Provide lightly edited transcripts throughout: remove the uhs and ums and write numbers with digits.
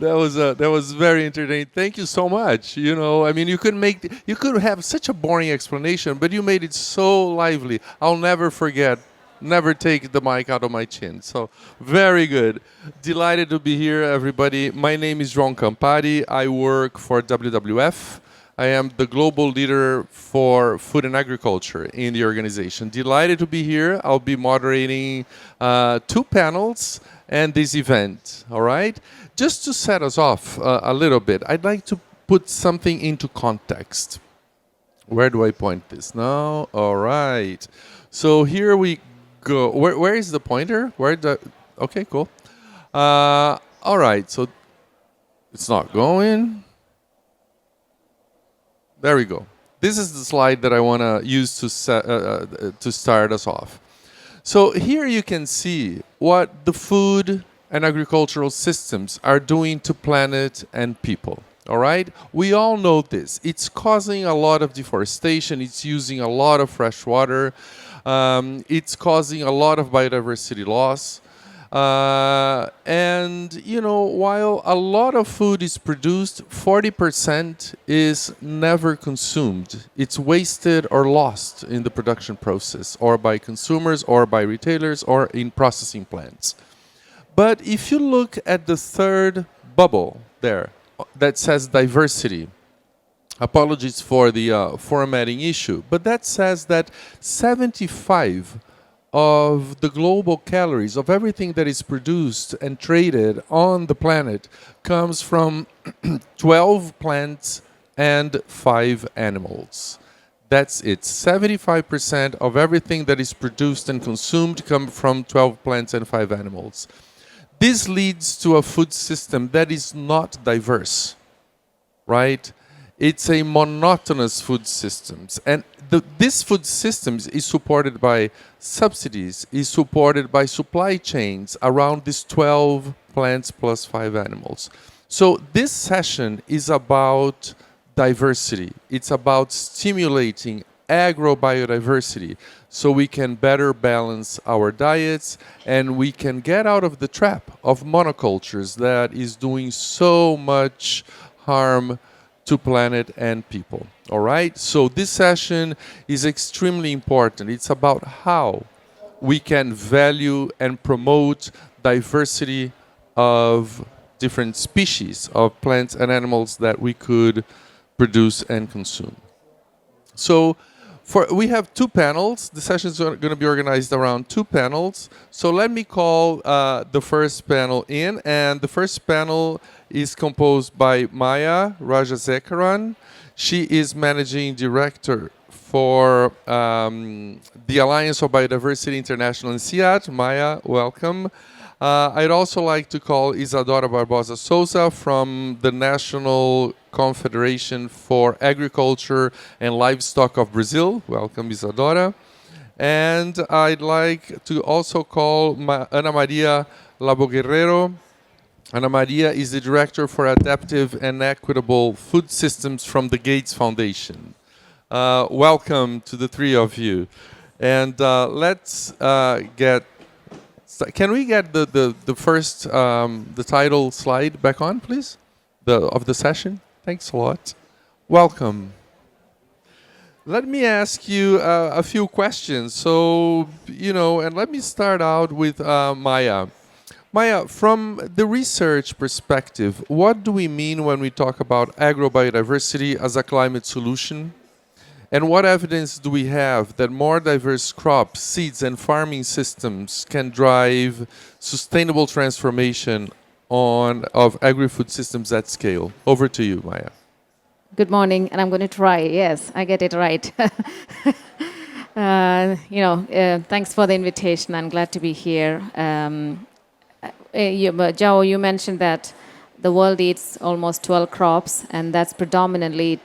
That was very entertaining. Thank you so much. I mean, you could have such a boring explanation, but you made it so lively. I'll never forget. Never take the mic out of my chin. So very good. Delighted to be here, everybody. My name is João Campari. I work for WWF. I am the global leader for food and agriculture in the organization. Delighted to be here. I'll be moderating two panels and this event. All right. Just to set us off a little bit, I'd like to put something into context. Where do I point this now? All right. So here we go. Where is the pointer? Okay, cool. All right. So it's not going. There we go. This is the slide that I want to use to start us off. So here you can see what the food and agricultural systems are doing to planet and people. All right? We all know this. It's causing a lot of deforestation. It's using a lot of fresh water. It's causing a lot of biodiversity loss. While a lot of food is produced, 40% is never consumed. It's wasted or lost in the production process, or by consumers, or by retailers, or in processing plants. But if you look at the third bubble there that says diversity, apologies for the formatting issue, but that says that 75 of the global calories of everything that is produced and traded on the planet comes from 12 plants and 5 animals. That's it. 75% of everything that is produced and consumed come from 12 plants and 5 animals. This leads to a food system that is not diverse, right? It's a monotonous food system. And this food system is supported by subsidies, is supported by supply chains around these 12 plants plus 5 animals. So this session is about diversity. It's about stimulating agrobiodiversity so we can better balance our diets and we can get out of the trap of monocultures that is doing so much harm to planet and people. All right? So this session is extremely important. It's about how we can value and promote diversity of different species of plants and animals that we could produce and consume. So we have two panels. The session is going to be organized around two panels. So let me call the first panel in. And the first panel is composed by Maya Rajasekaran. She is Managing Director for the Alliance of Biodiversity International in CIAT. Maya, welcome. I'd also like to call Isadora Barbosa Souza from the National Confederation for Agriculture and Livestock of Brazil. Welcome, Isadora. And I'd like to also call Ana Maria Labo Guerrero. Ana Maria is the Director for Adaptive and Equitable Food Systems from the Gates Foundation. Welcome to the three of you. And let's get... Can we get the first, the title slide back on, please? Of the session? Thanks a lot. Welcome. Let me ask you a few questions. So, and let me start out with Maya. Maya, from the research perspective, what do we mean when we talk about agrobiodiversity as a climate solution? And what evidence do we have that more diverse crops, seeds, and farming systems can drive sustainable transformation of agri-food systems at scale? Over to you, Maya. Good morning, and I'm going to try. Yes, I get it right. Thanks for the invitation. I'm glad to be here. João, you mentioned that the world eats almost 12 crops, and that's predominantly,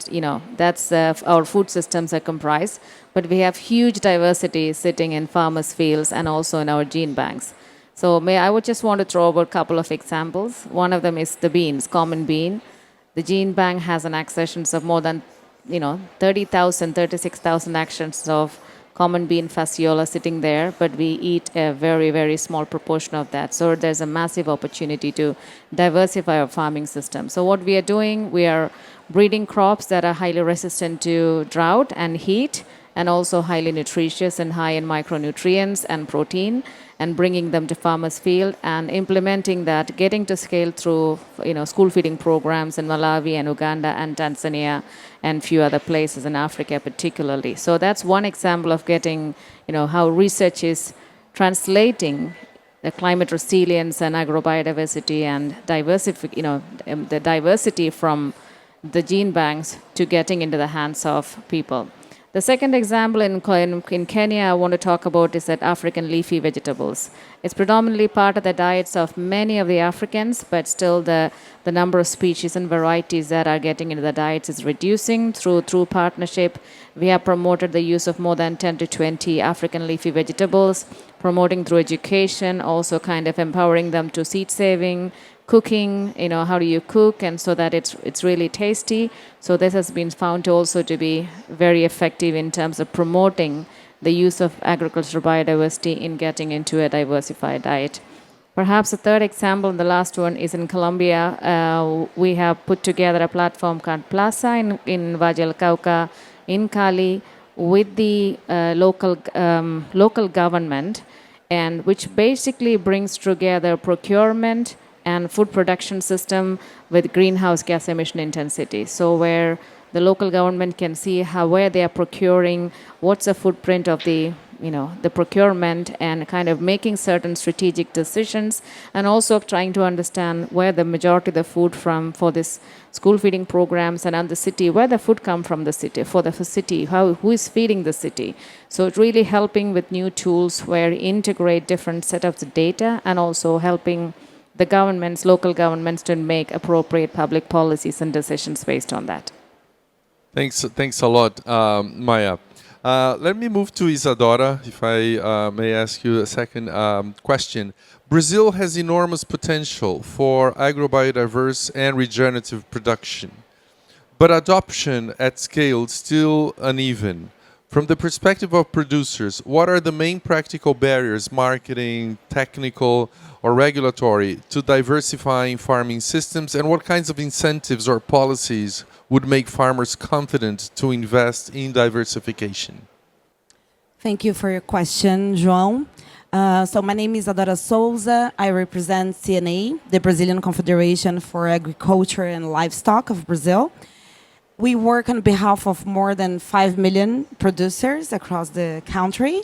that's our food systems are comprised. But we have huge diversity sitting in farmers' fields and also in our gene banks. So I would just want to throw over a couple of examples. One of them is the beans, common bean. The gene bank has an accessions of more than 30,000, 36,000 actions of common bean fasciola sitting there, but we eat a very, very small proportion of that. So there's a massive opportunity to diversify our farming system. So what we are doing, we are breeding crops that are highly resistant to drought and heat, and also highly nutritious and high in micronutrients and protein, and bringing them to farmers' field and implementing that, getting to scale through school feeding programs in Malawi and Uganda and Tanzania and few other places in Africa particularly. So that's one example of getting how research is translating the climate resilience and agrobiodiversity and the diversity from the gene banks to getting into the hands of people. The second example in Kenya I want to talk about is that African leafy vegetables. It's predominantly part of the diets of many of the Africans, but still the number of species and varieties that are getting into the diets is reducing through partnership. We have promoted the use of more than 10 to 20 African leafy vegetables, promoting through education, also kind of empowering them to seed saving, cooking, how do you cook, and so that it's really tasty. So this has been found to also to be very effective in terms of promoting the use of agricultural biodiversity in getting into a diversified diet. Perhaps the third example, and the last one, is in Colombia. We have put together a platform called Plaza in Valle del Cauca, in Cali, with the local government, and which basically brings together procurement and food production system with greenhouse gas emission intensity. So where the local government can see where they are procuring, what's the footprint of the procurement, and kind of making certain strategic decisions, and also trying to understand where the majority of the food for this school feeding programs and the city, where the food come from the city, for the city, who is feeding the city. So it's really helping with new tools where integrate different set of data, and also helping the governments, local governments, to make appropriate public policies and decisions based on that. Thanks a lot, Maya. Let me move to Isadora, if I may ask you a second question. Brazil has enormous potential for agrobiodiverse and regenerative production, but adoption at scale is still uneven. From the perspective of producers, what are the main practical barriers, marketing, technical, or regulatory, to diversifying farming systems, and what kinds of incentives or policies would make farmers confident to invest in diversification? Thank you for your question, João. So my name is Adora Souza. I represent CNA, the Brazilian Confederation for Agriculture and Livestock of Brazil. We work on behalf of more than 5 million producers across the country.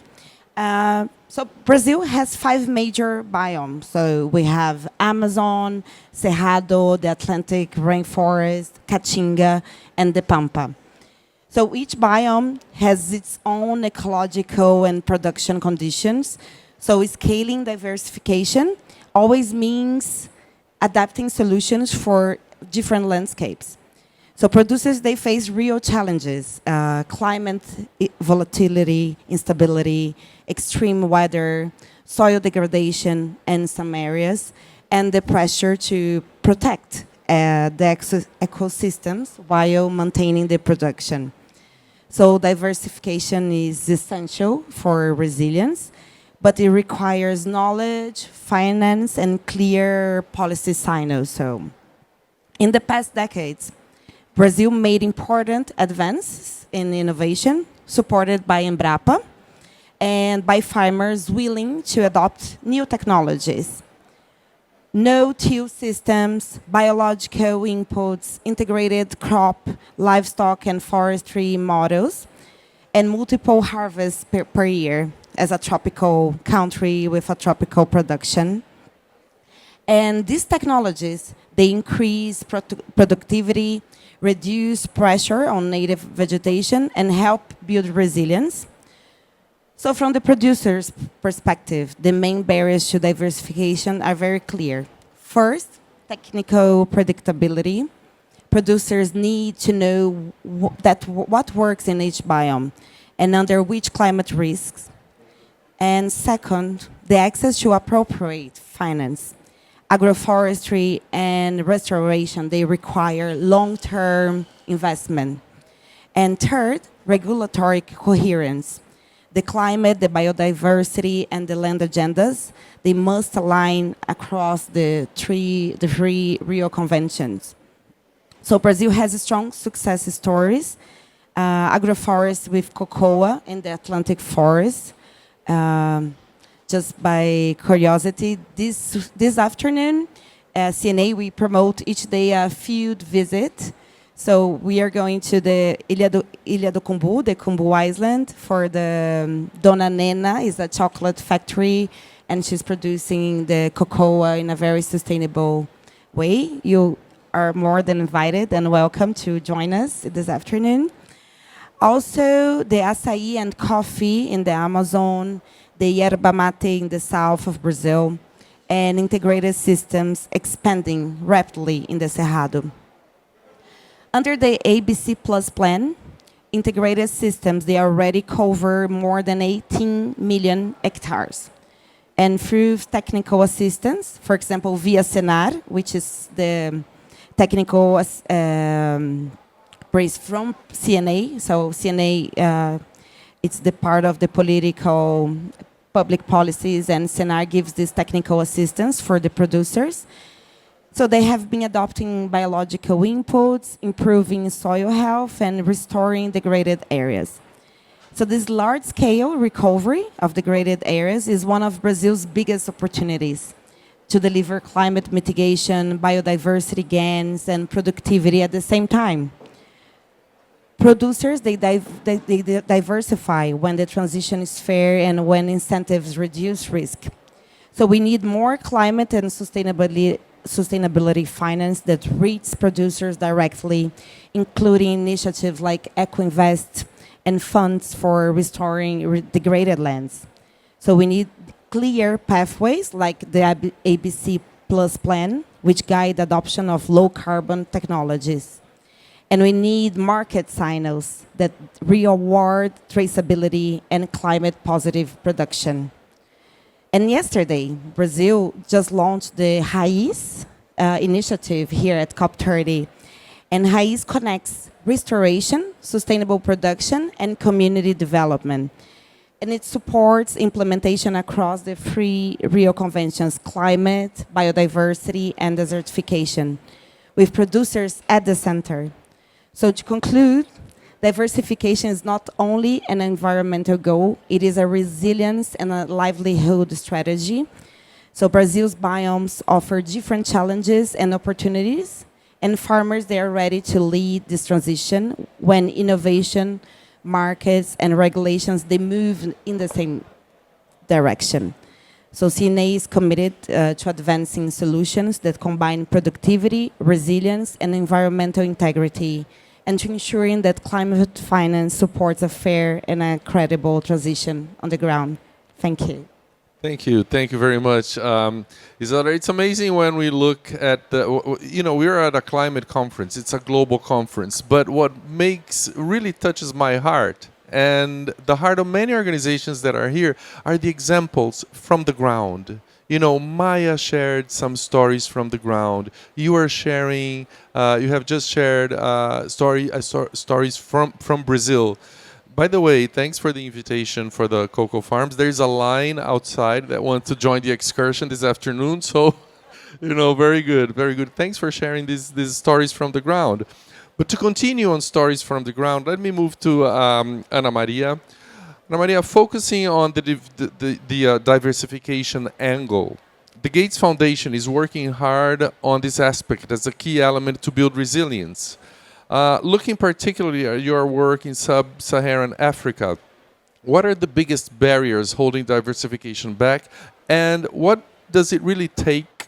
So Brazil has 5 major biomes. So we have Amazon, Cerrado, the Atlantic rainforest, Caatinga, and the Pampa. So each biome has its own ecological and production conditions. So scaling diversification always means adapting solutions for different landscapes. So producers, they face real challenges: climate volatility, instability, extreme weather, soil degradation in some areas, and the pressure to protect the ecosystems while maintaining the production. So diversification is essential for resilience, but it requires knowledge, finance, and clear policy signals. So in the past decades, Brazil made important advances in innovation, supported by Embrapa, and by farmers willing to adopt new technologies. No-till systems, biological inputs, integrated crop, livestock, and forestry models, and multiple harvests per year as a tropical country with a tropical production. And these technologies, they increase productivity, reduce pressure on native vegetation, and help build resilience. So from the producer's perspective, the main barriers to diversification are very clear. First, technical predictability. Producers need to know what works in each biome and under which climate risks. And second, the access to appropriate finance. Agroforestry and restoration, they require long-term investment. And third, regulatory coherence. The climate, the biodiversity, and the land agendas, they must align across the three Rio conventions. So Brazil has strong success stories. Agroforest with cocoa in the Atlantic forest. Just by curiosity, this afternoon, CNA, we promote each day a field visit. So we are going to the Ilha do Cumbu, the Cumbu Island, for the Dona Nena is a chocolate factory, and she's producing the cocoa in a very sustainable way. You are more than invited and welcome to join us this afternoon. Also, the açaí and coffee in the Amazon, the yerba mate in the south of Brazil, and integrated systems expanding rapidly in the Cerrado. Under the ABC Plus plan, integrated systems, they already cover more than 18 million hectares. And through technical assistance, for example, via Senar, which is the technical praise from CNA. So CNA, it's the part of the political public policies, and Senar gives this technical assistance for the producers. So they have been adopting biological inputs, improving soil health, and restoring degraded areas. So this large-scale recovery of degraded areas is one of Brazil's biggest opportunities to deliver climate mitigation, biodiversity gains, and productivity at the same time. Producers, they diversify when the transition is fair and when incentives reduce risk. So we need more climate and sustainability finance that reaches producers directly, including initiatives like Eco-Invest and funds for restoring degraded lands. So we need clear pathways like the ABC Plus plan, which guide adoption of low-carbon technologies. And we need market signals that reward traceability and climate-positive production. And yesterday, Brazil just launched the RAIZ initiative here at COP30. And RAIZ connects restoration, sustainable production, and community development. And it supports implementation across the three Rio Conventions: climate, biodiversity, and desertification, with producers at the center. So to conclude, diversification is not only an environmental goal, it is a resilience and a livelihood strategy. So Brazil's biomes offer different challenges and opportunities, and farmers, they are ready to lead this transition when innovation, markets, and regulations, they move in the same direction. So CNA is committed to advancing solutions that combine productivity, resilience, and environmental integrity, and to ensuring that climate finance supports a fair and a credible transition on the ground. Thank you. Thank you. Thank you very much. Isadora, it's amazing when we look at we're at a climate conference. It's a global conference. But what really touches my heart and the heart of many organizations that are here are the examples from the ground. Maya shared some stories from the ground. You are sharing, you have just shared stories from Brazil. By the way, thanks for the invitation for the cocoa farms. There's a line outside that wants to join the excursion this afternoon. So, very good, very good. Thanks for sharing these stories from the ground. But to continue on stories from the ground, let me move to Ana Maria. Ana Maria, focusing on the diversification angle, the Gates Foundation is working hard on this aspect as a key element to build resilience. Looking particularly at your work in sub-Saharan Africa, what are the biggest barriers holding diversification back, and what does it really take,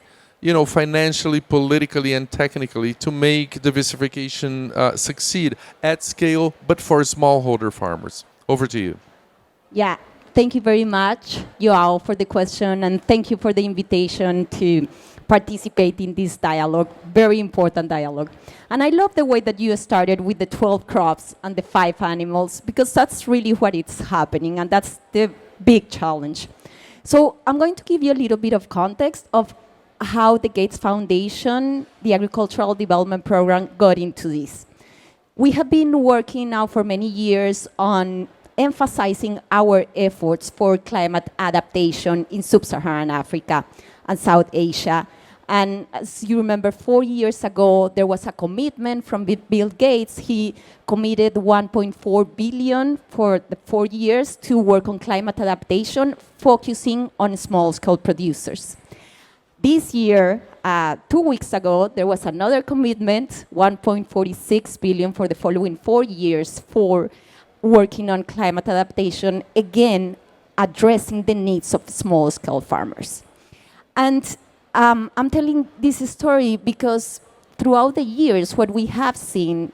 financially, politically, and technically to make diversification succeed at scale, but for smallholder farmers? Over to you. Yeah, thank you very much, Joao, for the question, and thank you for the invitation to participate in this dialogue, very important dialogue. And I love the way that you started with the 12 crops and the 5 animals, because that's really what is happening, and that's the big challenge. So I'm going to give you a little bit of context of how the Gates Foundation, the Agricultural Development Program, got into this. We have been working now for many years on emphasizing our efforts for climate adaptation in sub-Saharan Africa and South Asia. And as you remember, 4 years ago, there was a commitment from Bill Gates. He committed 1.4 billion for the 4 years to work on climate adaptation, focusing on small-scale producers. This year, 2 weeks ago, there was another commitment, 1.46 billion for the following 4 years for working on climate adaptation, again, addressing the needs of small-scale farmers. And I'm telling this story because throughout the years, what we have seen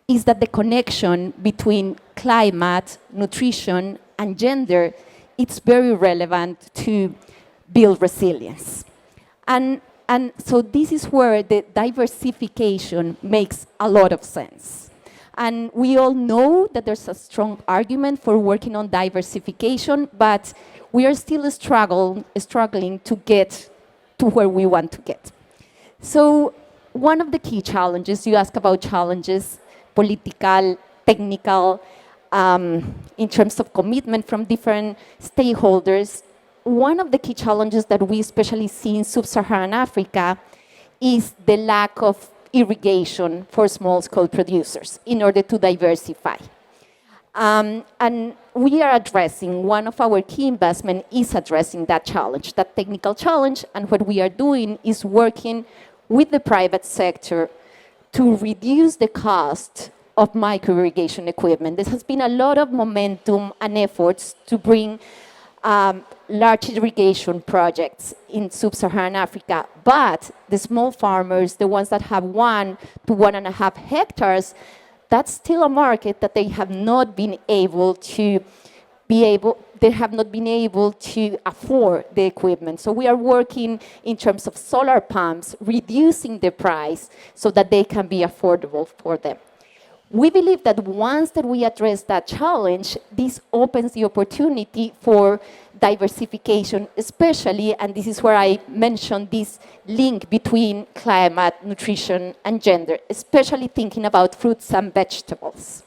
is that the connection between climate, nutrition, and gender, it's very relevant to build resilience. And so this is where the diversification makes a lot of sense. And we all know that there's a strong argument for working on diversification, but we are still struggling to get to where we want to get. So one of the key challenges, you ask about challenges, political, technical, in terms of commitment from different stakeholders, one of the key challenges that we especially see in sub-Saharan Africa is the lack of irrigation for small-scale producers in order to diversify. And we are addressing, one of our key investments is addressing that challenge, that technical challenge, and what we are doing is working with the private sector to reduce the cost of micro-irrigation equipment. There has been a lot of momentum and efforts to bring large irrigation projects in sub-Saharan Africa, but the small farmers, the ones that have 1 to 1.5 hectares, that's still a market that they have not been able to afford the equipment. So we are working in terms of solar pumps, reducing the price so that they can be affordable for them. We believe that once that we address that challenge, this opens the opportunity for diversification, especially, and this is where I mentioned this link between climate, nutrition, and gender, especially thinking about fruits and vegetables.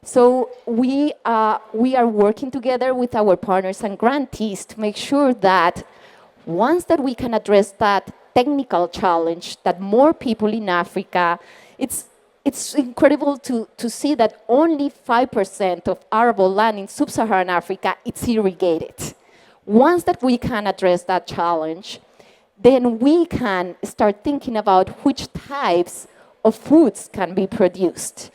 So we are working together with our partners and grantees to make sure that once that we can address that technical challenge, that more people in Africa, it's incredible to see that only 5% of arable land in sub-Saharan Africa is irrigated. Once that we can address that challenge, then we can start thinking about which types of foods can be produced.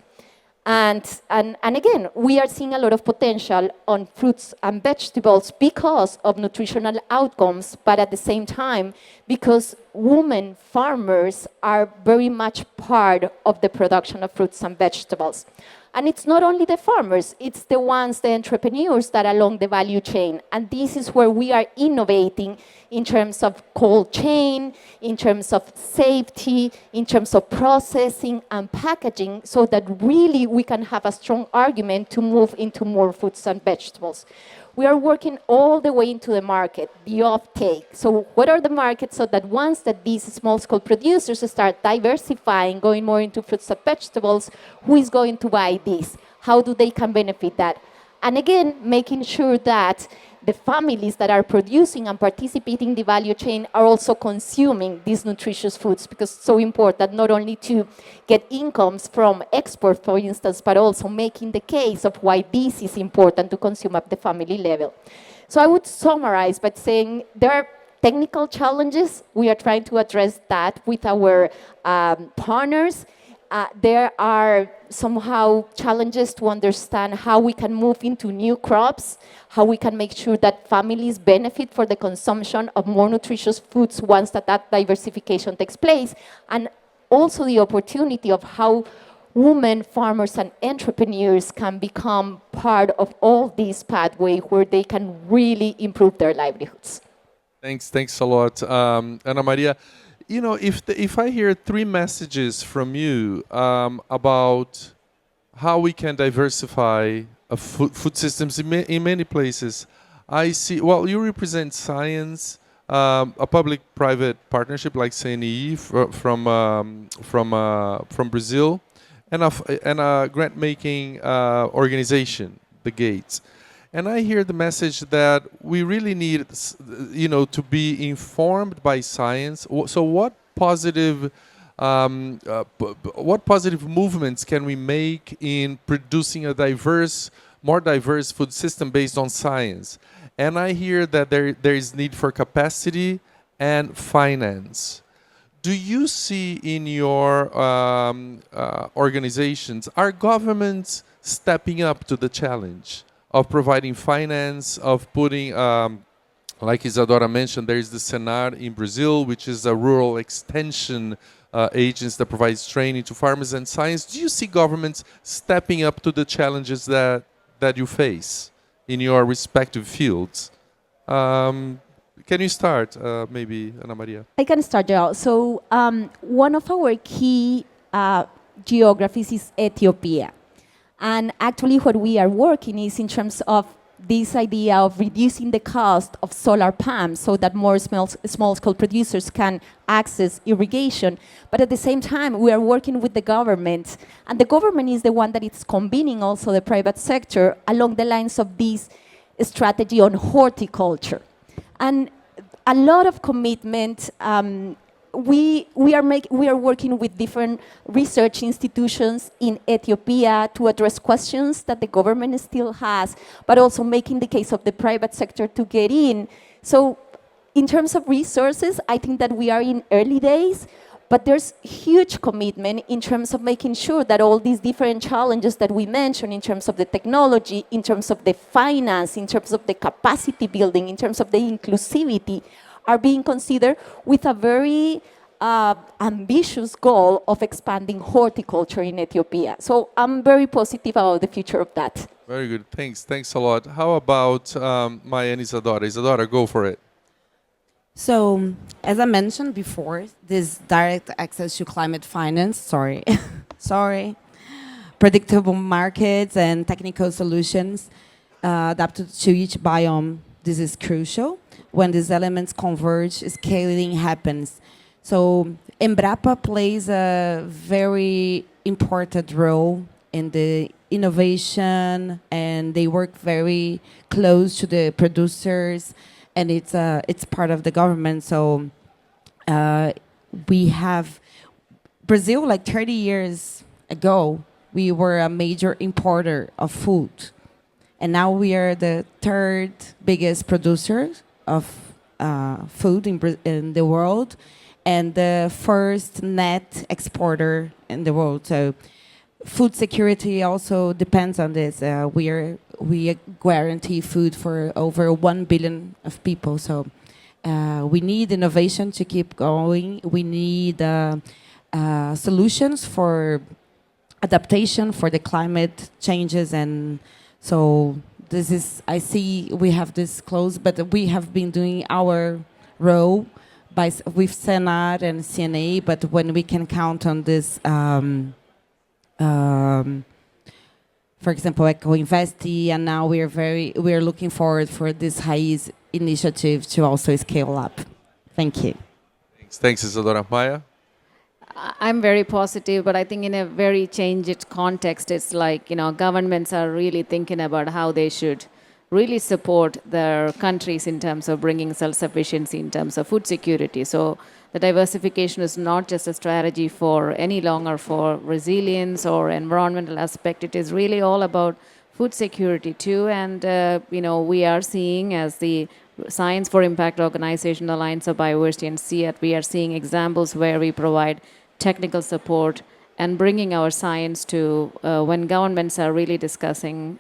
And again, we are seeing a lot of potential on fruits and vegetables because of nutritional outcomes, but at the same time, because women farmers are very much part of the production of fruits and vegetables. And it's not only the farmers, it's the entrepreneurs that are along the value chain. And this is where we are innovating in terms of cold chain, in terms of safety, in terms of processing and packaging, so that really we can have a strong argument to move into more fruits and vegetables. We are working all the way into the market, the off-take. So what are the markets so that once that these small-scale producers start diversifying, going more into fruits and vegetables, who is going to buy this? How do they can benefit that? And again, making sure that the families that are producing and participating in the value chain are also consuming these nutritious foods, because it's so important not only to get incomes from export, for instance, but also making the case of why this is important to consume at the family level. So I would summarize by saying there are technical challenges. We are trying to address that with our partners. There are somehow challenges to understand how we can move into new crops, how we can make sure that families benefit for the consumption of more nutritious foods once that diversification takes place, and also the opportunity of how women, farmers, and entrepreneurs can become part of all this pathway where they can really improve their livelihoods. Thanks a lot, Ana Maria. You know, if I hear 3 messages from you about how we can diversify food systems in many places, I see. Well, you represent science, a public-private partnership like CNE from Brazil, and a grant-making organization the gates. And I hear the message that we really need, to be informed by science. So what positive movements can we make in producing a more diverse food system based on science? And I hear that there is need for capacity and finance. Do you see in your organizations, are governments stepping up to the challenge of providing finance, of putting, like Isadora mentioned, there is the Senar in Brazil, which is a rural extension agency that provides training to farmers and science. Do you see governments stepping up to the challenges that you face in your respective fields? Can you start, maybe, Ana Maria? I can start, Joao. So one of our key geographies is Ethiopia. And actually what we are working is in terms of this idea of reducing the cost of solar pumps so that more small-scale producers can access irrigation. But at the same time, we are working with the government. And the government is the one that is convening also the private sector along the lines of this strategy on horticulture. And a lot of commitment. We are working with different research institutions in Ethiopia to address questions that the government still has, but also making the case of the private sector to get in. So in terms of resources, I think that we are in early days, but there's huge commitment in terms of making sure that all these different challenges that we mentioned in terms of the technology, in terms of the finance, in terms of the capacity building, in terms of the inclusivity, are being considered with a very ambitious goal of expanding horticulture in Ethiopia. So I'm very positive about the future of that. Very good. Thanks a lot. How about Maya and Isadora? Isadora, go for it. So, as I mentioned before, this direct access to climate finance, sorry, predictable markets and technical solutions adapted to each biome, this is crucial. When these elements converge, scaling happens. So Embrapa plays a very important role in the innovation, and they work very close to the producers, and it's part of the government. So we have Brazil, like 30 years ago, we were a major importer of food, and now we are the third biggest producer of food in the world, and the first net exporter in the world. So food security also depends on this. We guarantee food for over 1 billion of people. So we need innovation to keep going. We need solutions for adaptation for the climate changes, and so this is, I see we have this close, but we have been doing our role with Senar and CNA, but when we can count on this, for example, agrobiodiversity, and now we are looking forward for this Raiz initiative to also scale up. Thank you. Thanks, Isadora. Maya? I'm very positive, but I think in a very changed context, it's like, governments are really thinking about how they should really support their countries in terms of bringing self-sufficiency in terms of food security. So the diversification is not just a strategy for any longer for resilience or environmental aspect. It is really all about food security too. And, we are seeing as the Science for Impact Organization, the Alliance of Biodiversity and SEAT, we are seeing examples where we provide technical support and bringing our science to when governments are really discussing,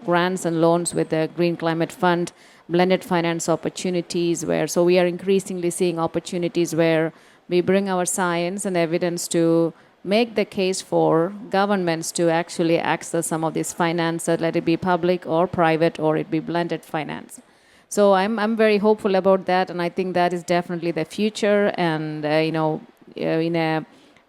grants and loans with the Green Climate Fund, blended finance opportunities so we are increasingly seeing opportunities where we bring our science and evidence to make the case for governments to actually access some of this finance, let it be public or private or it be blended finance. So I'm very hopeful about that, and I think that is definitely the future, and in a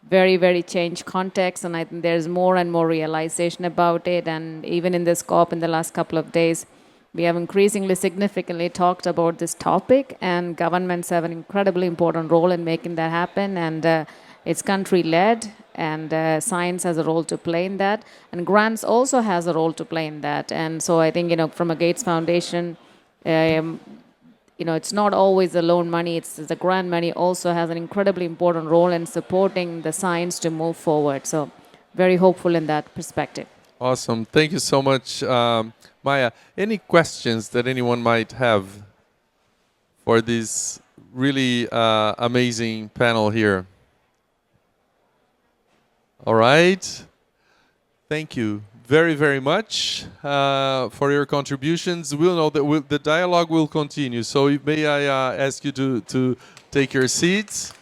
very, very changed context, and I think there's more and more realization about it. And even in this COP in the last couple of days, we have increasingly significantly talked about this topic, and governments have an incredibly important role in making that happen. And It's country-led, and science has a role to play in that, and grants also has a role to play in that. And so I think, from a Gates Foundation, it's not always the loan money, it's the grant money also has an incredibly important role in supporting the science to move forward. So very hopeful in that perspective. Awesome. Thank you so much, Maya. Any questions that anyone might have for this really amazing panel here? All right. Thank you very, very much for your contributions. We'll know that the dialogue will continue. So may I ask you to take your seats,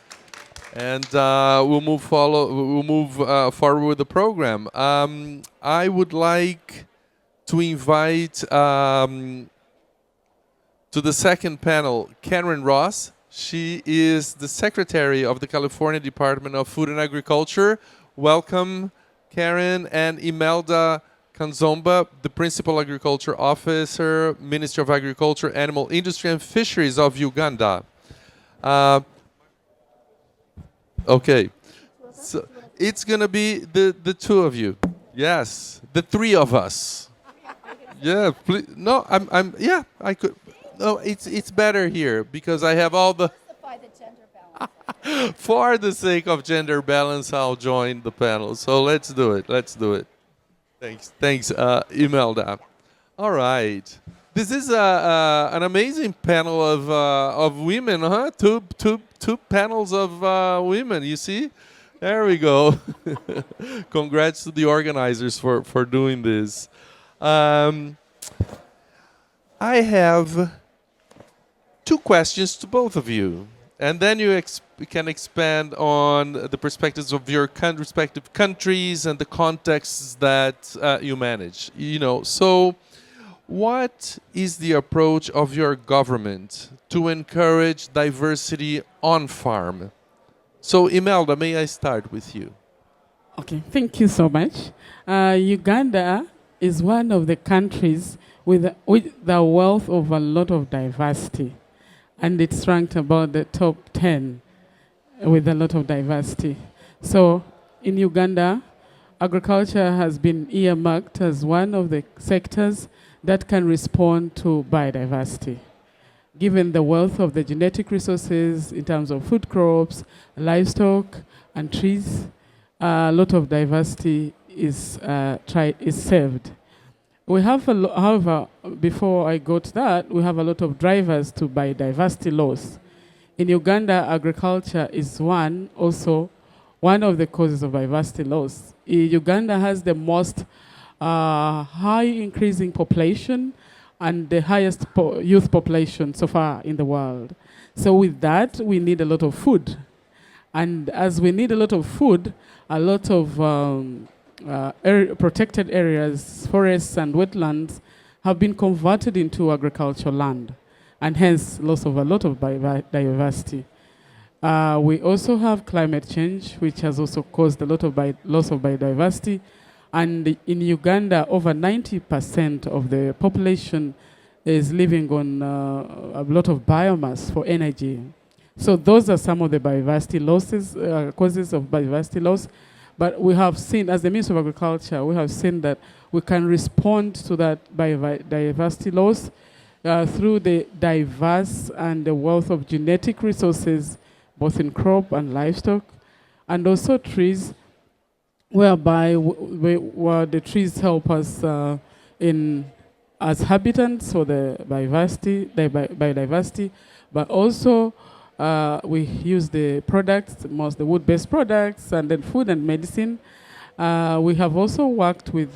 and we'll move forward with the program. I would like to invite to the second panel Karen Ross. She is the Secretary of the California Department of Food and Agriculture. Welcome, Karen. And Imelda Kanzomba, the Principal Agriculture Officer, Ministry of Agriculture, Animal Industry and Fisheries of Uganda. Okay, so it's going to be the two of you. Yes, the three of us. Yeah, please. No, yeah, I could. No, it's better here because I have all the. For the sake of gender balance, I'll join the panel. So let's do it. Thanks, Imelda. All right. This is an amazing panel of women, huh? Two panels of women. You see, there we go. Congrats to the organizers for doing this. I have two questions to both of you, and then you can expand on the perspectives of your respective countries and the contexts that you manage. So. What is the approach of your government to encourage diversity on farm? So, Imelda, may I start with you? Okay, thank you so much. Uganda is one of the countries with the wealth of a lot of diversity, and it's ranked about the top 10 with a lot of diversity. So, in Uganda, agriculture has been earmarked as one of the sectors that can respond to biodiversity. Given the wealth of the genetic resources in terms of food crops, livestock, and trees, a lot of diversity is saved. We have, however, before I go to that, we have a lot of drivers to biodiversity loss. In Uganda, agriculture is one of the causes of biodiversity loss. Uganda has the most high increasing population and the highest youth population so far in the world. So with that, we need a lot of food. And as we need a lot of food, a lot of protected areas, forests and wetlands have been converted into agricultural land, and hence loss of a lot of biodiversity. We also have climate change, which has also caused a lot of loss of biodiversity. And in Uganda, over 90% of the population is living on a lot of biomass for energy. So those are some of the biodiversity losses, causes of biodiversity loss. But we have seen, as the Minister of Agriculture, we have seen that we can respond to that biodiversity loss through the diverse and the wealth of genetic resources, both in crop and livestock, and also trees, whereby where the trees help us as habitats for the biodiversity, but also we use the products, the wood-based products, and then food and medicine. We have also worked with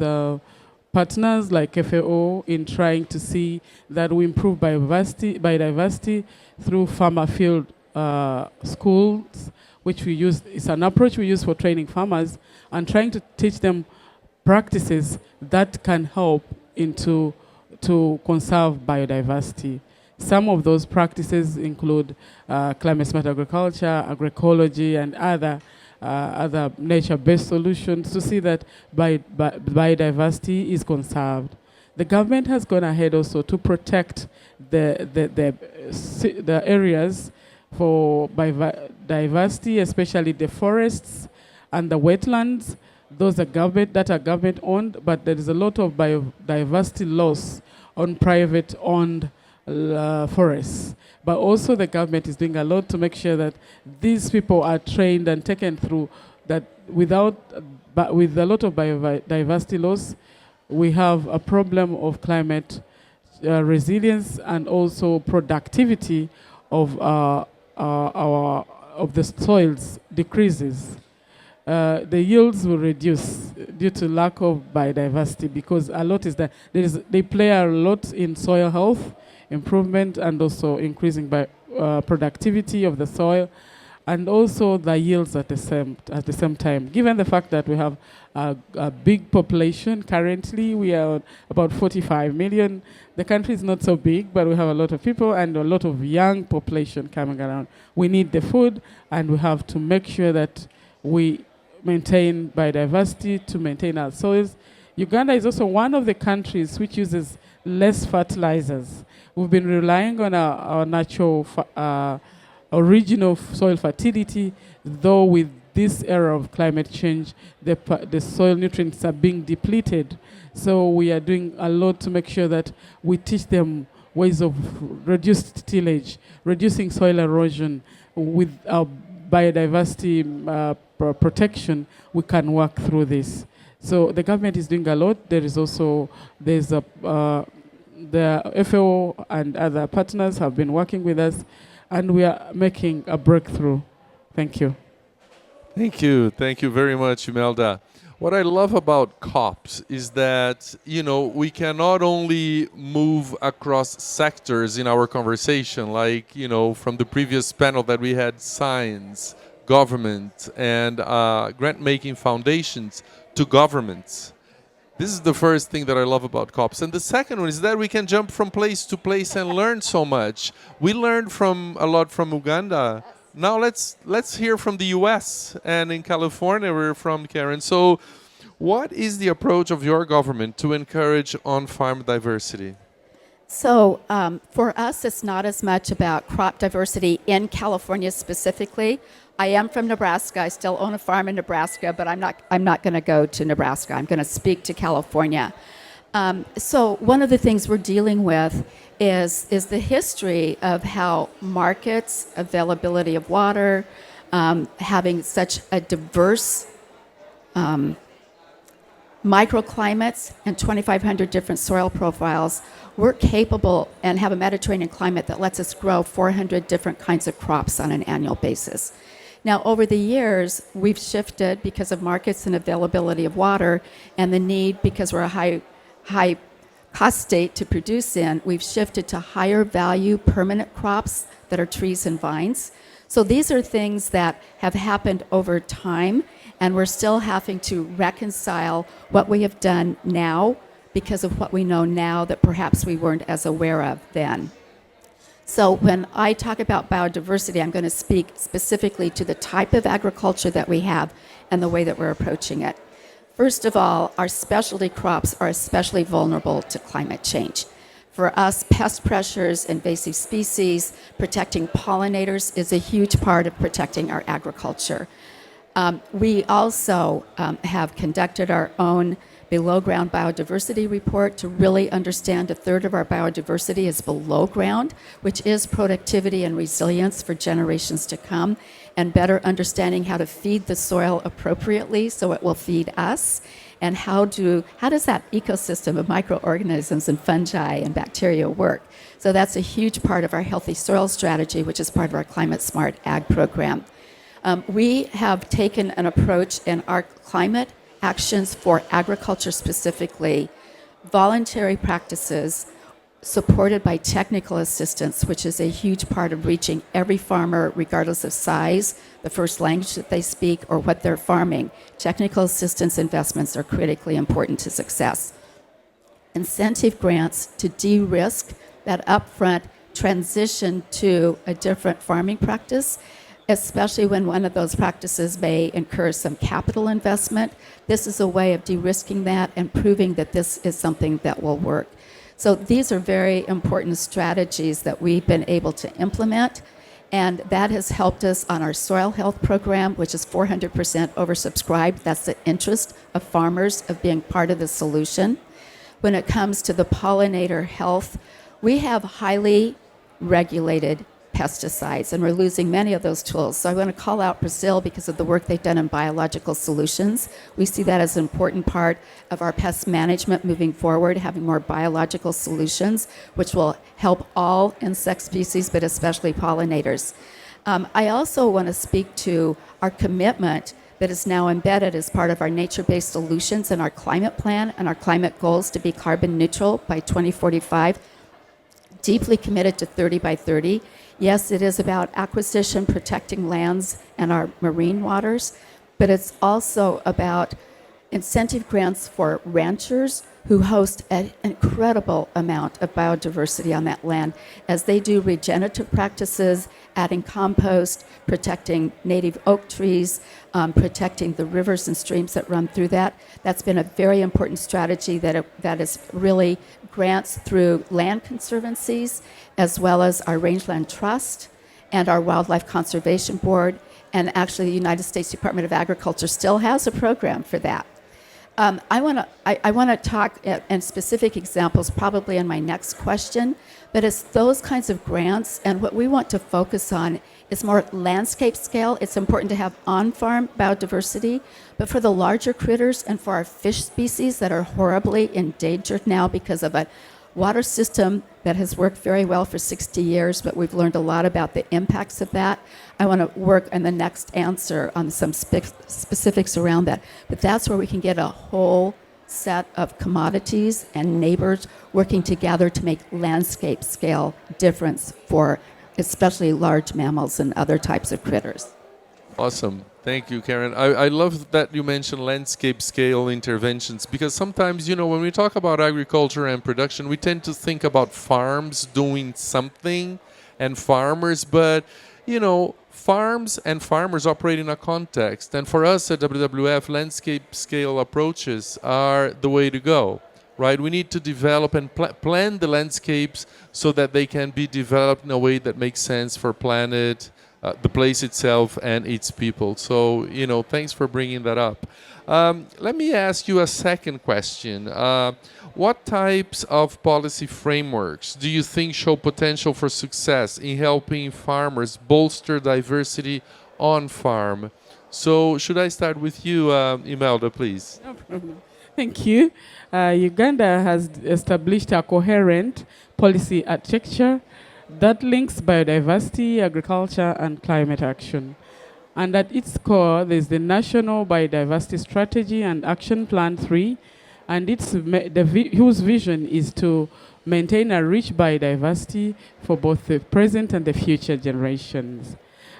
partners like FAO in trying to see that we improve biodiversity through farmer field schools, which we use. It's an approach we use for training farmers and trying to teach them practices that can help to conserve biodiversity. Some of those practices include climate smart agriculture, agroecology, and other nature-based solutions to see that biodiversity is conserved. The government has gone ahead also to protect the areas for biodiversity, especially the forests and the wetlands. Those are government owned, but there is a lot of biodiversity loss on private owned forests. But also the government is doing a lot to make sure that these people are trained and taken through that with a lot of biodiversity loss, we have a problem of climate resilience and also productivity of the soils decreases. The yields will reduce due to lack of biodiversity because a lot is that they play a lot in soil health improvement and also increasing by productivity of the soil and also the yields at the same time. Given the fact that we have a big population currently, we are about 45 million. The country is not so big, but we have a lot of people and a lot of young population coming around. We need the food, and we have to make sure that we maintain biodiversity to maintain our soils. Uganda is also one of the countries which uses less fertilizers. We've been relying on our natural original soil fertility, though with this era of climate change, the soil nutrients are being depleted. So we are doing a lot to make sure that we teach them ways of reduced tillage, reducing soil erosion. With our biodiversity protection, we can work through this. So the government is doing a lot. There's the FAO and other partners have been working with us, and we are making a breakthrough. Thank you. Thank you. Thank you very much, Imelda. What I love about COPs is that, we can not only move across sectors in our conversation, like, from the previous panel that we had science, government, and grant-making foundations to governments. This is the first thing that I love about COPs. And the second one is that we can jump from place to place and learn so much. We learned a lot from Uganda. Now let's hear from the US, and in California we're from Karen. So what is the approach of your government to encourage on-farm diversity? So for us, it's not as much about crop diversity in California specifically. I am from Nebraska. I still own a farm in Nebraska, but I'm not going to go to Nebraska. I'm going to speak to California. So one of the things we're dealing with is the history of how markets, availability of water, having such a diverse microclimates and 2,500 different soil profiles, we're capable and have a Mediterranean climate that lets us grow 400 different kinds of crops on an annual basis. Now, over the years, we've shifted because of markets and availability of water and the need, because we're a high cost state to produce in, we've shifted to higher value permanent crops that are trees and vines. So these are things that have happened over time, and we're still having to reconcile what we have done now because of what we know now that perhaps we weren't as aware of then. So when I talk about biodiversity, I'm going to speak specifically to the type of agriculture that we have and the way that we're approaching it. First of all, our specialty crops are especially vulnerable to climate change. For us, pest pressures, invasive species, protecting pollinators is a huge part of protecting our agriculture. We also have conducted our own below-ground biodiversity report to really understand a third of our biodiversity is below ground, which is productivity and resilience for generations to come, and better understanding how to feed the soil appropriately so it will feed us, and how does that ecosystem of microorganisms and fungi and bacteria work. So that's a huge part of our healthy soil strategy, which is part of our Climate Smart Ag program. We have taken an approach in our climate actions for agriculture specifically, voluntary practices supported by technical assistance, which is a huge part of reaching every farmer regardless of size, the first language that they speak, or what they're farming. Technical assistance investments are critically important to success. Incentive grants to de-risk that upfront transition to a different farming practice, especially when one of those practices may incur some capital investment. This is a way of de-risking that and proving that this is something that will work. So these are very important strategies that we've been able to implement, And that has helped us on our soil health program, which is 400% oversubscribed. That's the interest of farmers of being part of the solution. When it comes to the pollinator health, we have highly regulated pesticides, and we're losing many of those tools. So I want to call out Brazil because of the work they've done in biological solutions. We see that as an important part of our pest management moving forward, having more biological solutions, which will help all insect species, but especially pollinators. I also want to speak to our commitment that is now embedded as part of our nature-based solutions in our climate plan and our climate goals to be carbon neutral by 2045, deeply committed to 30 by 30. Yes, it is about acquisition, protecting lands and our marine waters, but it's also about incentive grants for ranchers who host an incredible amount of biodiversity on that land as they do regenerative practices, adding compost, protecting native oak trees, protecting the rivers and streams that run through that. That's been a very important strategy that is really grants through land conservancies, as well as our Rangeland Trust and our Wildlife Conservation Board. And actually, the United States Department of Agriculture still has a program for that. I want to talk and specific examples probably in my next question, but it's those kinds of grants, and what we want to focus on is more landscape scale. It's important to have on-farm biodiversity, but for the larger critters and for our fish species that are horribly endangered now because of a water system that has worked very well for 60 years, but we've learned a lot about the impacts of that. I want to work in the next answer on some specifics around that. But that's where we can get a whole set of commodities and neighbors working together to make landscape scale difference for especially large mammals and other types of critters. Awesome. Thank you, Karen. I love that you mentioned landscape scale interventions because sometimes, when we talk about agriculture and production, we tend to think about farms doing something and farmers, but, farms and farmers operate in a context. And for us at WWF, landscape scale approaches are the way to go, right? We need to develop and plan the landscapes so that they can be developed in a way that makes sense for planet, the place itself and its people. So, thanks for bringing that up. Let me ask you a second question. What types of policy frameworks do you think show potential for success in helping farmers bolster diversity on farm? So, should I start with you, Imelda, please? No problem. Thank you. Uganda has established a coherent policy architecture that links biodiversity, agriculture, and climate action. And at its core, there's the National Biodiversity Strategy and Action Plan 3, and whose vision is to maintain a rich biodiversity for both the present and the future generations.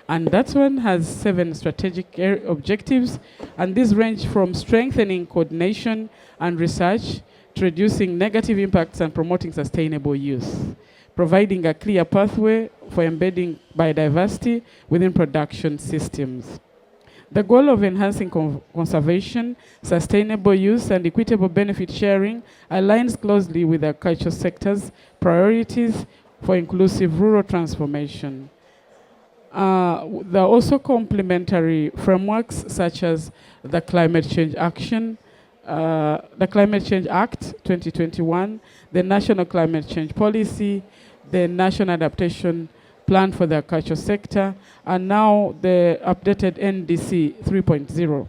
And that one has 7 strategic objectives, and these range from strengthening coordination and research to reducing negative impacts and promoting sustainable use, providing a clear pathway for embedding biodiversity within production systems. The goal of enhancing conservation, sustainable use, and equitable benefit sharing aligns closely with the cultural sector's priorities for inclusive rural transformation. There are also complementary frameworks such as the Climate Change the Climate Change Act 2021, the National Climate Change Policy, the National Adaptation Plan for the Agriculture Sector, and now the updated NDC 3.0.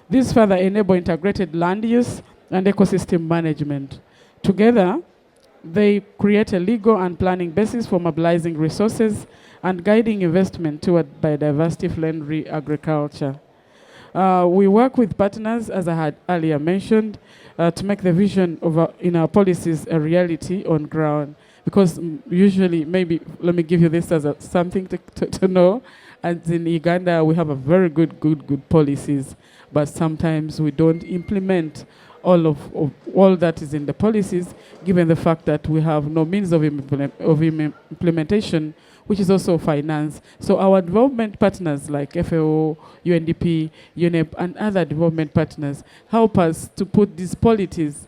These further enable integrated land use and ecosystem management. Together, they create a legal and planning basis for mobilizing resources and guiding investment toward biodiversity-friendly agriculture. We work with partners, as I had earlier mentioned, to make the vision in our policies a reality on ground. Because usually, maybe, let me give you this as something to know. As in Uganda, we have a very good policies, but sometimes we don't implement all that is in the policies, given the fact that we have no means of implementation, which is also finance. So our development partners like FAO, UNDP, UNEP, and other development partners help us to put these policies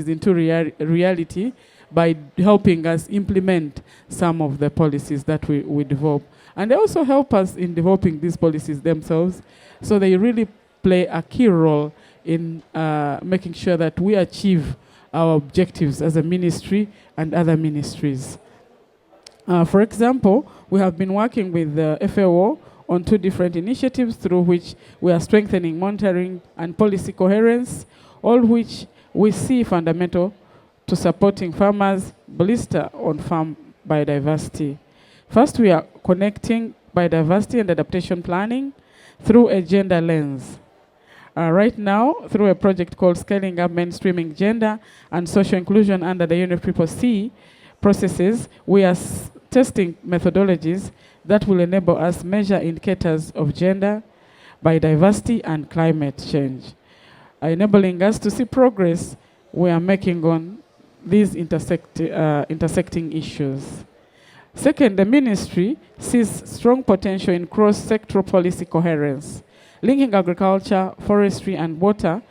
into reality by helping us implement some of the policies that we develop. And they also help us in developing these policies themselves. So they really play a key role in making sure that we achieve our objectives as a ministry and other ministries. For example, we have been working with the FAO on 2 different initiatives through which we are strengthening monitoring and policy coherence, all which we see fundamental to supporting farmers' blister on farm biodiversity. First, we are connecting biodiversity and adaptation planning through a gender lens. Right now, through a project called Scaling Up Mainstreaming Gender and Social Inclusion under the UNFCCC processes, we are testing methodologies that will enable us measure indicators of gender, biodiversity, and climate change, enabling us to see progress we are making on these intersecting issues. Second, the ministry sees strong potential in cross-sectoral policy coherence, linking agriculture, forestry, and water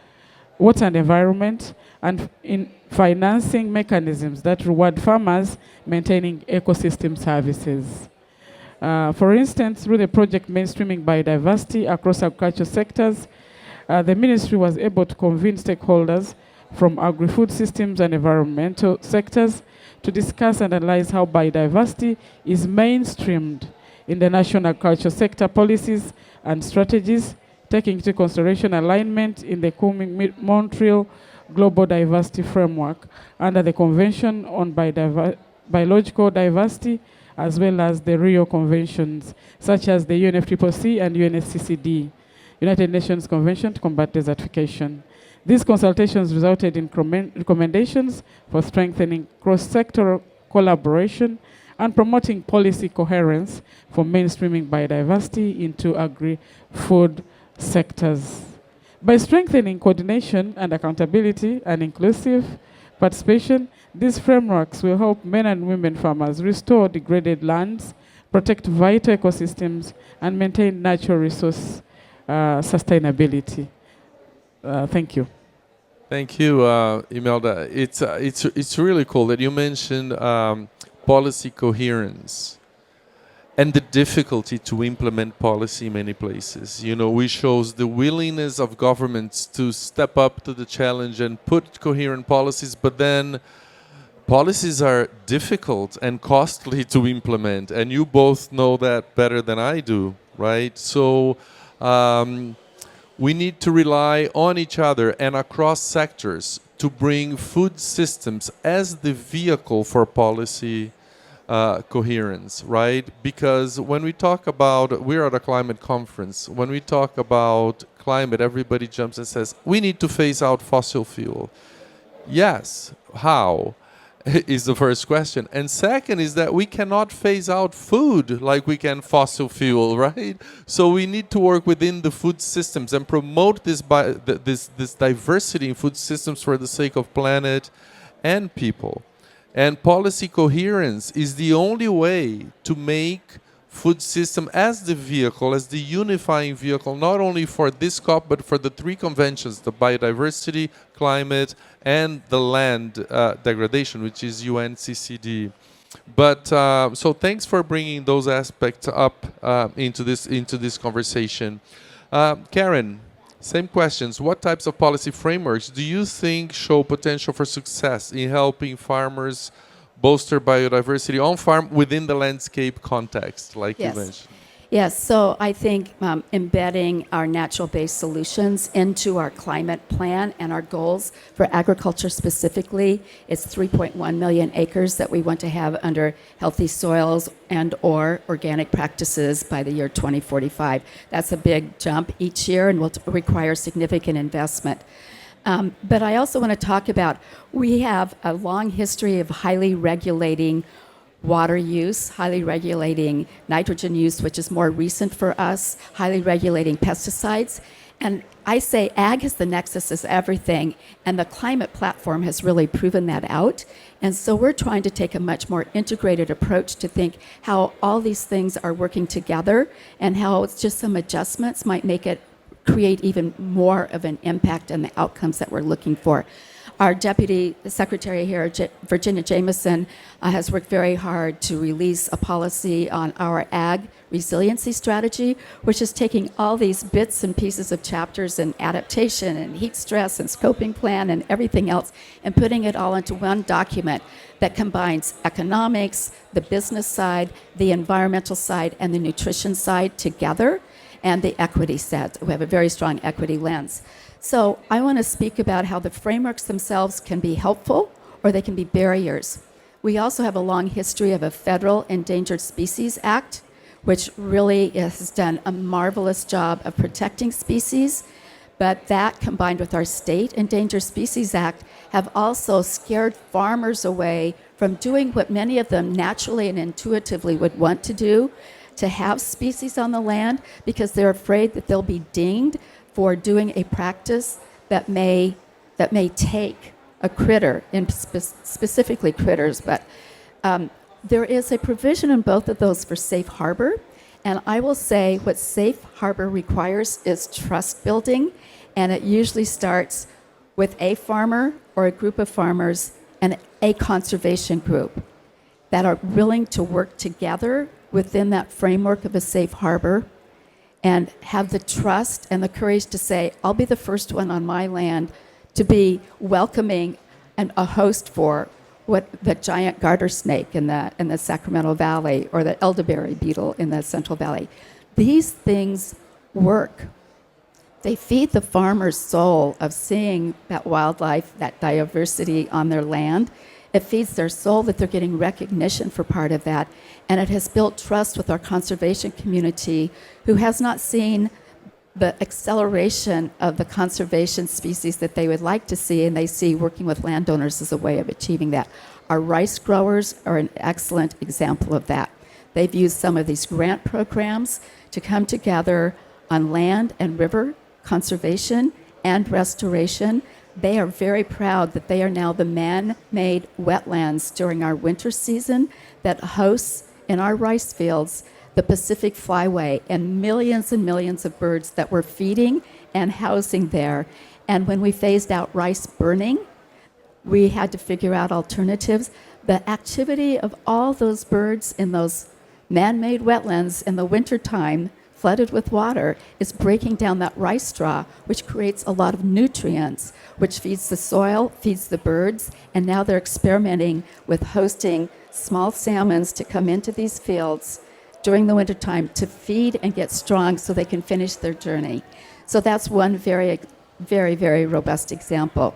and environment, and in financing mechanisms that reward farmers maintaining ecosystem services. For instance, through the project Mainstreaming Biodiversity across agricultural sectors, the ministry was able to convene stakeholders from agri-food systems and environmental sectors to discuss and analyze how biodiversity is mainstreamed in the national agricultural sector policies and strategies, taking into consideration alignment in the coming Montreal Global Diversity Framework under the Convention on Biological Diversity, as well as the Rio Conventions, such as the UNFCCC and UNSCCD, United Nations Convention to Combat Desertification. These consultations resulted in recommendations for strengthening cross-sectoral collaboration and promoting policy coherence for mainstreaming biodiversity into agri-food sectors. By strengthening coordination and accountability and inclusive participation, these frameworks will help men and women farmers restore degraded lands, protect vital ecosystems, and maintain natural resource sustainability. Thank you. Thank you, Imelda. It's really cool that you mentioned policy coherence and the difficulty to implement policy in many places. You know, we shows the willingness of governments to step up to the challenge and put coherent policies, but then policies are difficult and costly to implement, and you both know that better than I do, right? So we need to rely on each other and across sectors to bring food systems as the vehicle for policy coherence, right? Because when we talk about, we're at a climate conference, when we talk about climate, everybody jumps and says, we need to phase out fossil fuel. Yes, how? Is the first question. And second is that we cannot phase out food like we can fossil fuel, right? So we need to work within the food systems and promote this diversity in food systems for the sake of planet and people. And policy coherence is the only way to make food system as the vehicle, as the unifying vehicle, not only for this COP, but for the 3 conventions, the biodiversity, climate, and the land degradation, which is UNCCD. But so thanks for bringing those aspects up into this conversation. Karen, same questions. What types of policy frameworks do you think show potential for success in helping farmers bolster biodiversity on farm within the landscape context, like you mentioned? Yes, so I think embedding our natural-based solutions into our climate plan and our goals for agriculture specifically, it's 3.1 million acres that we want to have under healthy soils and or organic practices by the year 2045. That's a big jump each year and will require significant investment. But I also want to talk about, we have a long history of highly regulating water use, highly regulating nitrogen use, which is more recent for us, highly regulating pesticides. And I say ag is the nexus is everything, and the climate platform has really proven that out. And so we're trying to take a much more integrated approach to think how all these things are working together and how it's just some adjustments might make it create even more of an impact and the outcomes that we're looking for. Our Deputy Secretary here, Virginia Jameson, has worked very hard to release a policy on our ag resiliency strategy, which is taking all these bits and pieces of chapters and adaptation and heat stress and scoping plan and everything else and putting it all into one document that combines economics, the business side, the environmental side, and the nutrition side together, and the equity set. We have a very strong equity lens. So I want to speak about how the frameworks themselves can be helpful or they can be barriers. We also have a long history of a federal Endangered Species Act, which really has done a marvelous job of protecting species. But that, combined with our state Endangered Species Act, have also scared farmers away from doing what many of them naturally and intuitively would want to do, to have species on the land, because they're afraid that they'll be dinged for doing a practice that may take a critter, in specifically critters, but there is a provision in both of those for safe harbor. And I will say what safe harbor requires is trust building, and it usually starts with a farmer or a group of farmers and a conservation group that are willing to work together within that framework of a safe harbor and have the trust and the courage to say, I'll be the first one on my land to be welcoming and a host for what the giant garter snake in the Sacramento Valley or the elderberry beetle in the Central Valley. These things work. They feed the farmer's soul of seeing that wildlife, that diversity on their land. It feeds their soul that they're getting recognition for part of that. And it has built trust with our conservation community, who has not seen the acceleration of the conservation species that they would like to see, and they see working with landowners as a way of achieving that. Our rice growers are an excellent example of that. They've used some of these grant programs to come together on land and river conservation and restoration. They are very proud that they are now the man-made wetlands during our winter season that hosts in our rice fields the Pacific Flyway and millions of birds that we're feeding and housing there. And when we phased out rice burning, we had to figure out alternatives. The activity of all those birds in those man-made wetlands in the wintertime, flooded with water, is breaking down that rice straw, which creates a lot of nutrients, which feeds the soil, feeds the birds, and now they're experimenting with hosting small salmons to come into these fields during the wintertime to feed and get strong so they can finish their journey. So that's one very, very, very robust example.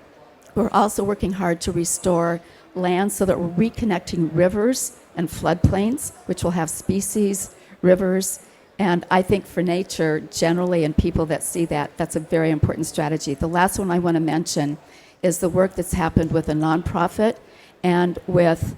We're also working hard to restore land so that we're reconnecting rivers and floodplains, which will have species, rivers, and I think for nature generally and people that see that, that's a very important strategy. The last one I want to mention is the work that's happened with a nonprofit and with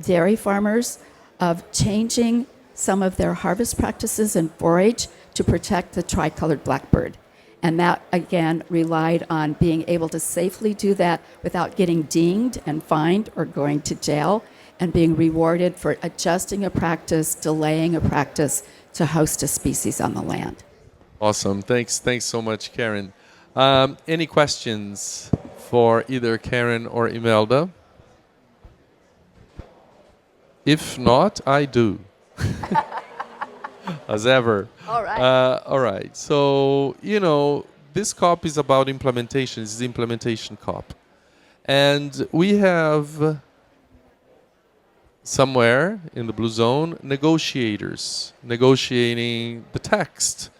dairy farmers of changing some of their harvest practices and forage to protect the tricolored blackbird. And that, again, relied on being able to safely do that without getting dinged and fined or going to jail, and being rewarded for adjusting a practice, delaying a practice to host a species on the land. Awesome. Thanks so much, Karen. Any questions for either Karen or Imelda? If not, I do. As ever. All right. All right. So, this COP is about implementation. It's the implementation COP. And we have somewhere in the blue zone negotiators negotiating the text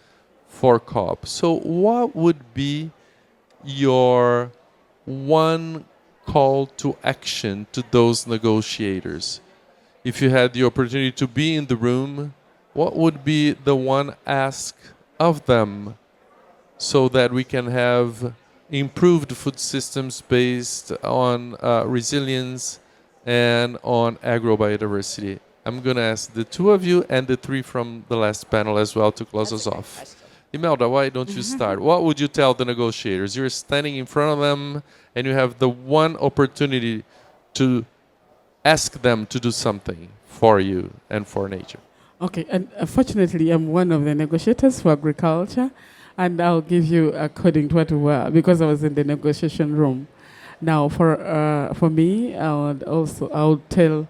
for COP. So what would be your one call to action to those negotiators? If you had the opportunity to be in the room, what would be the one ask of them so that we can have improved food systems based on resilience and on agrobiodiversity? I'm going to ask the two of you and the three from the last panel as well to close us off. Imelda, why don't you start? What would you tell the negotiators? You're standing in front of them and you have the one opportunity to ask them to do something for you and for nature. Okay, and fortunately, I'm one of the negotiators for agriculture, and I'll give you according to what we were, because I was in the negotiation room. Now, for me, I would tell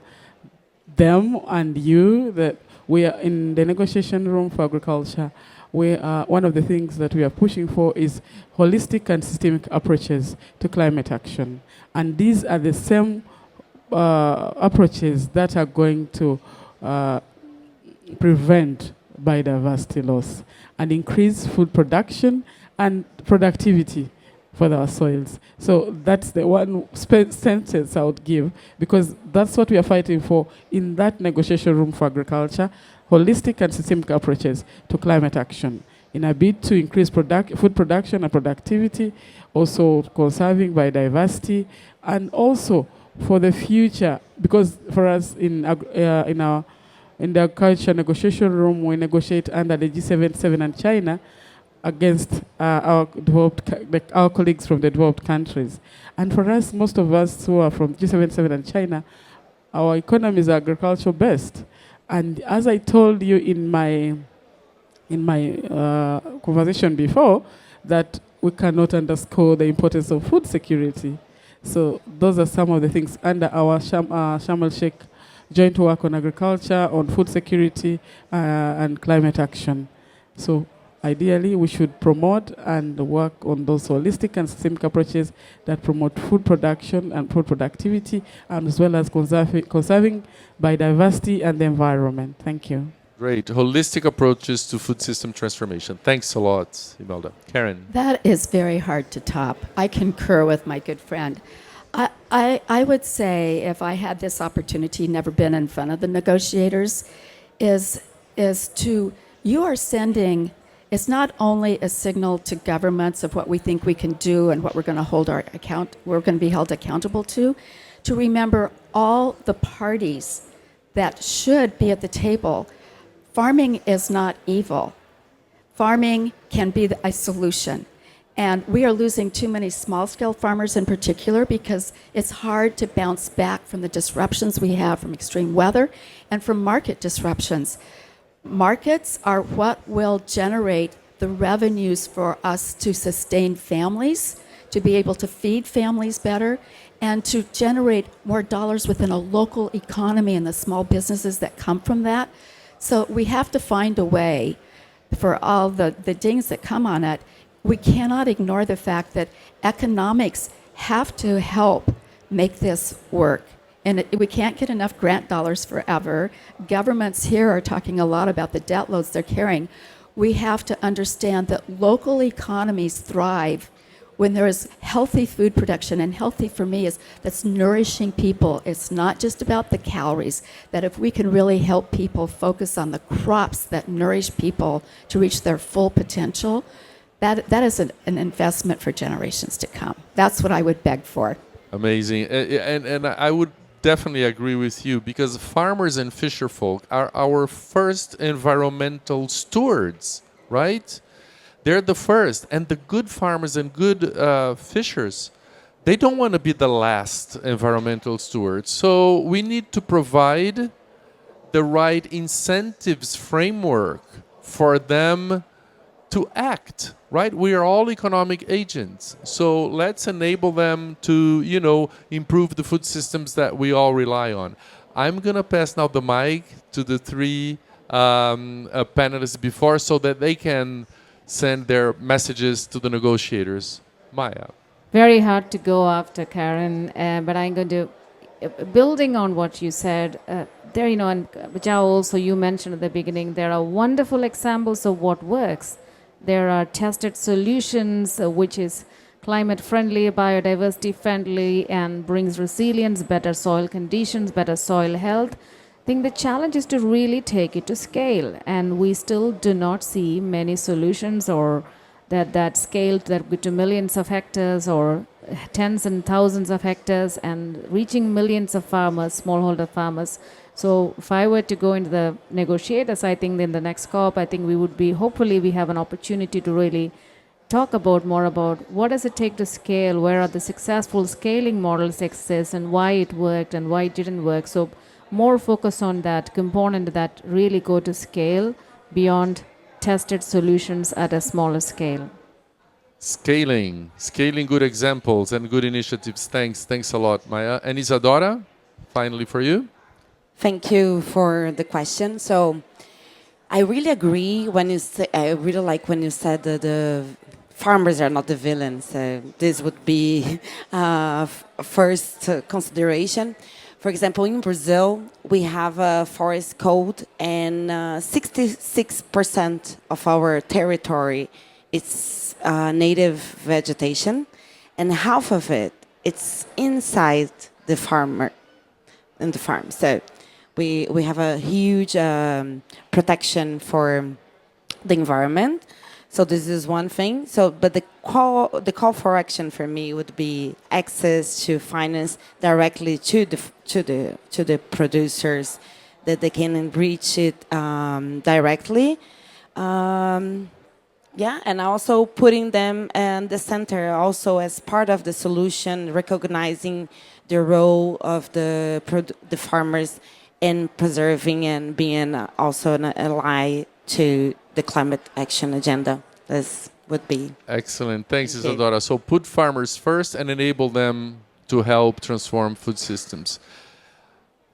them and you that we are in the negotiation room for agriculture. We are, one of the things that we are pushing for is holistic and systemic approaches to climate action. And these are the same approaches that are going to prevent biodiversity loss and increase food production and productivity for our soils. So that's the one sentence I would give, because that's what we are fighting for in that negotiation room for agriculture, holistic and systemic approaches to climate action in a bid to increase food production and productivity, also conserving biodiversity, and also for the future, because for us in the agriculture negotiation room, we negotiate under the G77 and China against our colleagues from the developed countries. And for us, most of us who are from G77 and China, our economies are agricultural based. And as I told you in my conversation before, that we cannot underscore the importance of food security. So those are some of the things under our Sharm el-Sheikh joint work on agriculture, on food security, and climate action. So ideally, we should promote and work on those holistic and systemic approaches that promote food production and food productivity, and as well as conserving biodiversity and the environment. Thank you. Great. Holistic approaches to food system transformation. Thanks a lot, Imelda. Karen. That is very hard to top. I concur with my good friend. I would say, if I had this opportunity, never been in front of the negotiators, is to, you are sending, it's not only a signal to governments of what we think we can do and what we're going to be held accountable to remember all the parties that should be at the table. Farming is not evil. Farming can be a solution. And we are losing too many small-scale farmers in particular, because it's hard to bounce back from the disruptions we have from extreme weather and from market disruptions. Markets are what will generate the revenues for us to sustain families, to be able to feed families better, and to generate more dollars within a local economy and the small businesses that come from that. So we have to find a way, for all the dings that come on it, we cannot ignore the fact that economics have to help make this work. And we can't get enough grant dollars forever. Governments here are talking a lot about the debt loads they're carrying. We have to understand that local economies thrive when there is healthy food production, and healthy for me is that's nourishing people. It's not just about the calories, that if we can really help people focus on the crops that nourish people to reach their full potential, that is an investment for generations to come. That's what I would beg for. Amazing. And I would definitely agree with you, because farmers and fisher folk are our first environmental stewards, right? They're the first. And the good farmers and good fishers, they don't want to be the last environmental stewards. So we need to provide the right incentives framework for them to act, right? We are all economic agents. So let's enable them to, improve the food systems that we all rely on. I'm going to pass now the mic to the three panelists before, so that they can send their messages to the negotiators. Maya. Very hard to go after Karen, but I'm going to, building on what you said, there, and Jao, also you mentioned at the beginning, there are wonderful examples of what works. There are tested solutions, which is climate friendly, biodiversity friendly, and brings resilience, better soil conditions, better soil health. I think the challenge is to really take it to scale, and we still do not see many solutions or that scale that go to millions of hectares or tens and thousands of hectares and reaching millions of farmers, smallholder farmers. So if I were to go into the negotiators, I think in the next COP, I think hopefully we have an opportunity to really talk more about what does it take to scale, where are the successful scaling models exist, and why it worked and why it didn't work. So more focus on that component that really go to scale beyond tested solutions at a smaller scale. Scaling good examples and good initiatives. Thanks a lot, Maya. And Isadora, finally for you. Thank you for the question. So I really agree when you say, I really like when you said that the farmers are not the villains. This would be first consideration. For example, in Brazil, we have a forest code, and 66% of our territory is native vegetation, and half of it it's inside the farmer in the farm. So we have a huge protection for the environment. So this is one thing. So, but the call for action for me would be access to finance directly to the producers, that they can reach it directly. Yeah, and also putting them in the center, also as part of the solution, recognizing the role of the farmers in preserving and being also an ally to the climate action agenda. This would be Excellent. Thanks, Isadora. So put farmers first and enable them to help transform food systems.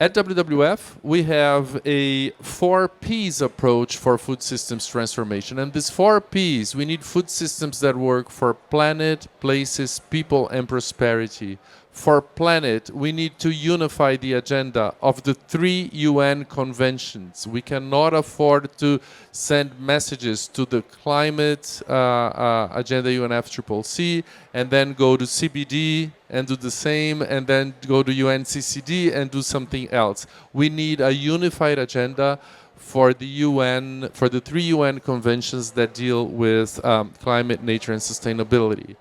At WWF, we have a 4Ps approach for food systems transformation. And these 4Ps, we need food systems that work for planet, places, people, and prosperity. For planet, we need to unify the agenda of the 3 UN conventions. We cannot afford to send messages to the climate agenda UNFCCC and then go to CBD and do the same, and then go to UNCCD and do something else. We need a unified agenda for the UN, for the 3 UN conventions that deal with climate, nature, and sustainability.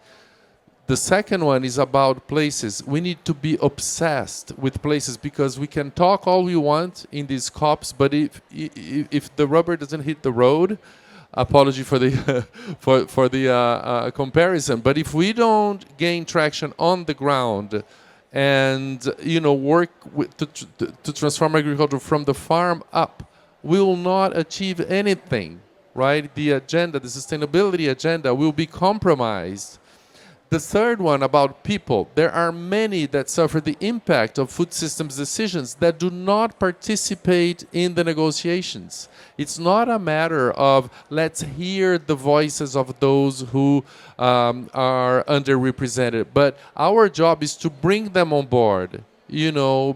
The second one is about places. We need to be obsessed with places, because we can talk all we want in these COPs, but if the rubber doesn't hit the road, apology for the for the comparison, but if we don't gain traction on the ground and work to transform agriculture from the farm up, we will not achieve anything, right? The agenda, the sustainability agenda, will be compromised. The third one about people. There are many that suffer the impact of food systems decisions that do not participate in the negotiations. It's not a matter of let's hear the voices of those who are underrepresented, but our job is to bring them on board,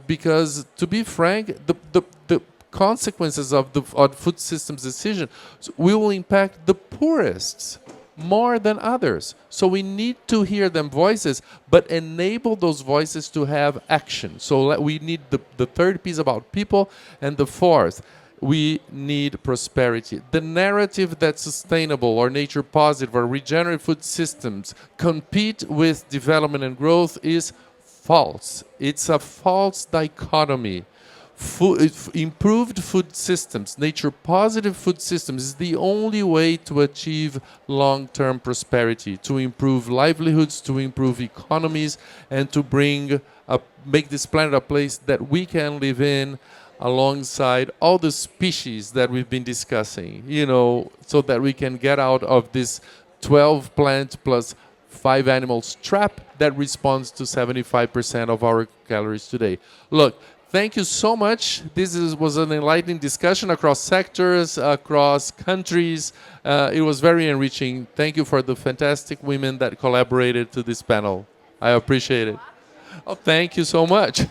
because to be frank, the consequences of the food systems decision will impact the poorest more than others. So we need to hear them voices, but enable those voices to have action. So we need the third piece about people, and the fourth, we need prosperity. The narrative that sustainable or nature positive or regenerative food systems compete with development and growth is false. It's a false dichotomy. Improved food systems, nature-positive food systems, is the only way to achieve long-term prosperity, to improve livelihoods, to improve economies, and to make this planet a place that we can live in alongside all the species that we've been discussing, so that we can get out of this 12 plant plus 5 animals trap that responds to 75% of our calories today. Look, thank you so much. This was an enlightening discussion across sectors, across countries. It was very enriching. Thank you for the fantastic women that collaborated to this panel. I appreciate it. Oh, thank you so much.